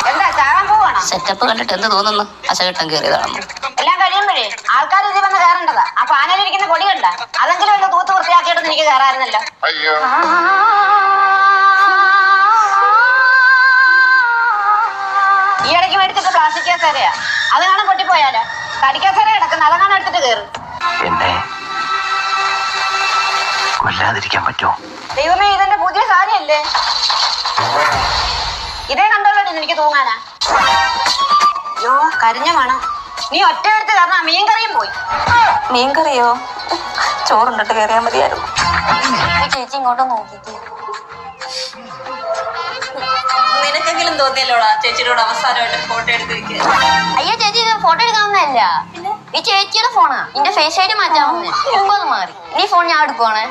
എന്താ ചാകാൻ പോവാണോ? സെറ്റപ്പ് കണ്ടിട്ട് എന്ത് തോന്നുന്നു? അശകെട്ടം കയറിയതാണെന്ന്. എല്ലാം കഴിയുമ്പോഴേ ആൾക്കാർ ഇതിൽ വന്ന് കയറേണ്ടതാ. ആ പാനലിരിക്കുന്ന കൊടി കണ്ട അതെങ്കിലും ഒന്ന് തൂത്ത് വൃത്തിയാക്കിയിട്ട് എനിക്ക് കയറായിരുന്നല്ലോ. ഈ ഇടയ്ക്ക് മേടിച്ചിട്ട് പ്ലാസ്റ്റിക് കസേരയാ. അത് കാണാൻ പൊട്ടിപ്പോയാലോ? തടിക്കസേര കിടക്കുന്ന അതങ്ങനെ എടുത്തിട്ട് കയറും. എന്നെ കൊല്ലാതിരിക്കാൻ പറ്റുമോ? ദൈവമേ, ഇതെന്റെ പുതിയ സാരിയല്ലേ? ഇതേ കണ്ടല്ലോ എനിക്ക് തൂങ്ങാനാ. അയ്യോ, കരിഞ്ഞ വേണം. നീ ഒറ്റ എടുത്ത് കാരണം മീൻകറിയും പോയി. മീൻകറിയോ? ചോറുണ്ടിട്ട് കയറിയാൽ മതിയായിരുന്നു. ചേച്ചി ഇങ്ങോട്ട് നോക്കിട്ട് നിനക്കെങ്കിലും തോന്നിയല്ലോടാ ചേച്ചിയോട് അവസാനമായിട്ട് ഫോട്ടോ എടുത്ത് വെക്കുക? അയ്യോ ചേച്ചി, ഇത് ഫോട്ടോ എടുക്കാവുന്നതല്ല. ഈ ചേച്ചിയുടെ ഫോണാ. നിന്റെ ഫേസ് ഐഡി മാറ്റാവുന്നേ. മുമ്പ് മാറി. നീ ഫോൺ ഞാൻ എടുക്കുവാണേ.